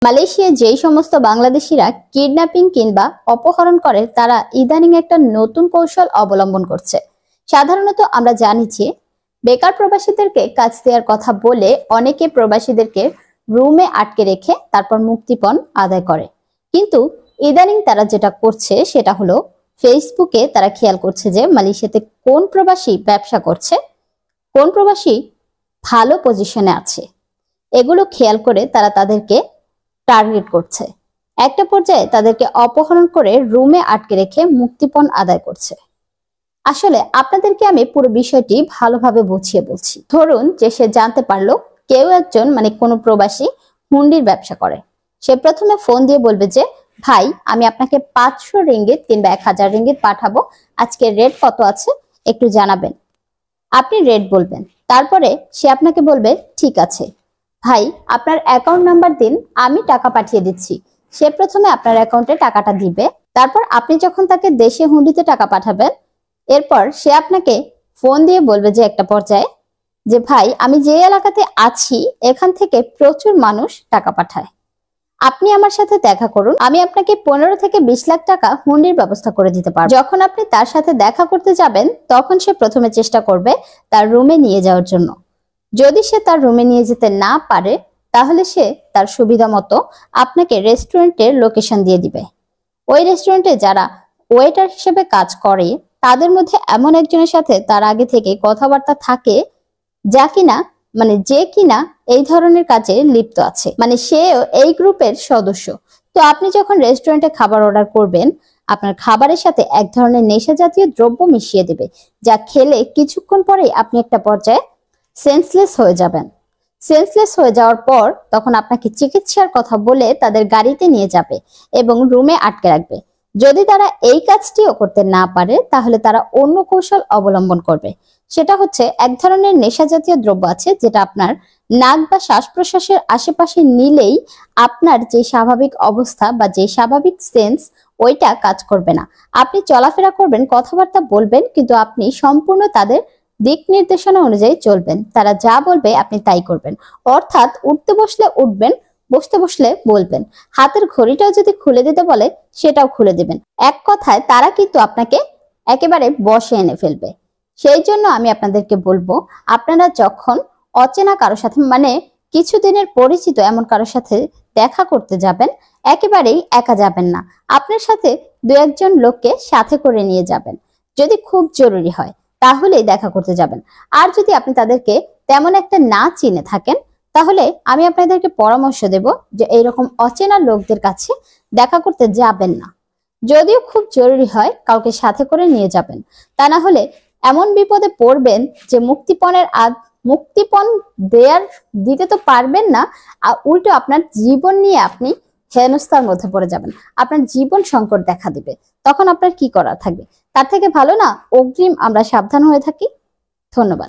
মালয়েশিয়ায় যেই সমস্ত বাংলাদেশিরা কিডন্যাপিং কিংবা অপহরণ করে তারা ইদানিং একটা নতুন কৌশল অবলম্বন করছে। সাধারণত আমরা জানি যে বেকার প্রবাসীদেরকে কাজ দেওয়ার কথা বলে অনেকে প্রবাসীদেরকে রুমে আটকে রেখে তারপর মুক্তিপণ আদায় করে। কিন্তু ইদানিং তারা যেটা করছে সেটা হলো ফেসবুকে তারা খেয়াল করছে যে মালয়েশিয়াতে কোন প্রবাসী ব্যবসা করছে, কোন প্রবাসী ভালো পজিশনে আছে, এগুলো খেয়াল করে তারা তাদেরকে টার্গেট করছে। একটা পর্যায়ে তাদেরকে অপহরণ করে রুমে আটকে রেখে মুক্তিপণ আদায় করছে। আসলে আপনাদেরকে আমি পুরো বিষয়টি ভালোভাবে বুঝিয়ে বলছি। ধরুন যে সে জানতে পারলো কেউ একজন কোনো প্রবাসী হুন্ডির ব্যবসা করে। সে প্রথমে ফোন দিয়ে বলবে যে ভাই আমি আপনাকে 500 রিঙ্গিত কিংবা 1000 রিঙ্গিত পাঠাবো, আজকে রেট কত আছে একটু জানাবেন। আপনি রেট বলবেন, তারপরে সে আপনাকে বলবে ঠিক আছে ভাই আপনার অ্যাকাউন্ট নাম্বার দিন, আমি টাকা পাঠিয়ে দিচ্ছি। সে প্রথমে আপনার অ্যাকাউন্টে টাকাটা দিবে, তারপর আপনি যখন তাকে দেশে হুন্ডিতে টাকা পাঠাবেন এরপর সে আপনাকে ফোন দিয়ে বলবে যে একটা পর্যায়ে যে ভাই আমি যে এলাকাতে আছি এখান থেকে প্রচুর মানুষ টাকা পাঠায়, আপনি আমার সাথে দেখা করুন, আমি আপনাকে 15 থেকে 20 লাখ টাকা হুন্ডির ব্যবস্থা করে দিতে পারবো। যখন আপনি তার সাথে দেখা করতে যাবেন তখন সে প্রথমে চেষ্টা করবে তার রুমে নিয়ে যাওয়ার জন্য। যদি সে তার রুমে নিয়ে যেতে না পারে তাহলে সে তার সুবিধা মতো আপনাকে রেস্টুরেন্টের লোকেশন দিয়ে দিবে। ওই রেস্টুরেন্টে যারা ওয়েটার হিসেবে কাজ করে তাদের মধ্যে এমন একজনের সাথে তার আগে থেকে কথাবার্তা থাকে যে কিনা এই ধরনের কাজে লিপ্ত আছে, সেও এই গ্রুপের সদস্য। তো আপনি যখন রেস্টুরেন্টে খাবার অর্ডার করবেন আপনার খাবারের সাথে এক ধরনের নেশা জাতীয় দ্রব্য মিশিয়ে দেবে, যা খেলে কিছুক্ষণ পরেই আপনি একটা পর্যায়ে সেন্সলেস হয়ে যাবেন। সেন্সলেস হয়ে যাওয়ার পর তখন আপনাকে চিকিৎসার কথা বলে তাদের গাড়িতে নিয়ে যাবে এবং রুমে আটকে রাখবে। যদি তারা এই কাজটিও করতে না পারে তাহলে তারা অন্য কৌশল অবলম্বন করবে। সেটা হচ্ছে এক ধরনের নেশা জাতীয় দ্রব্য আছে যেটা আপনার নাক বা শ্বাস প্রশ্বাসের আশেপাশে নিলেই আপনার যে স্বাভাবিক অবস্থা বা যে স্বাভাবিক সেন্স ওইটা কাজ করবে না। আপনি চলাফেরা করবেন, কথাবার্তা বলবেন, কিন্তু আপনি সম্পূর্ণ তাদের দিক নির্দেশনা অনুযায়ী চলবেন। তারা যা বলবে আপনি তাই করবেন। অর্থাৎ উঠতে বসলে উঠবেন, বসতে বসলে বলবেন। হাতের ঘড়িটাও যদি খুলে দিতে বলে সেটাও খুলে দিবেন। এক কথায় তারা কিন্তু আপনাকে একেবারে বশে এনে ফেলবে। সেই জন্য আমি আপনাদেরকে বলবো আপনারা যখন অচেনা কারোর সাথে কিছুদিনের পরিচিত এমন কারোর সাথে দেখা করতে যাবেন একেবারেই একা যাবেন না, আপনার সাথে দু একজন লোককে সাথে করে নিয়ে যাবেন। যদি খুব জরুরি হয় তাহলেই দেখা করতে যাবেন। আর যদি আপনি তাদেরকে তেমন একটা না চিনে থাকেন তাহলে আমি আপনাদেরকে পরামর্শ দেব যে এইরকম অচেনা লোকদের কাছে দেখা করতে যাবেন না। যদিও খুব জরুরি হয় কাউকে সাথে করে নিয়ে যাবেন, তা না হলে এমন বিপদে পড়বেন যে মুক্তিপণ দিতে তো পারবেন না, উল্টো আপনার জীবন নিয়ে আপনি হেনস্থার মধ্যে পড়ে যাবেন, আপনার জীবন সংকট দেখা দিবে। তখন আপনার কি করার থাকবে? তার থেকে ভালো না অগ্রিম আমরা সাবধান হয়ে থাকি। ধন্যবাদ।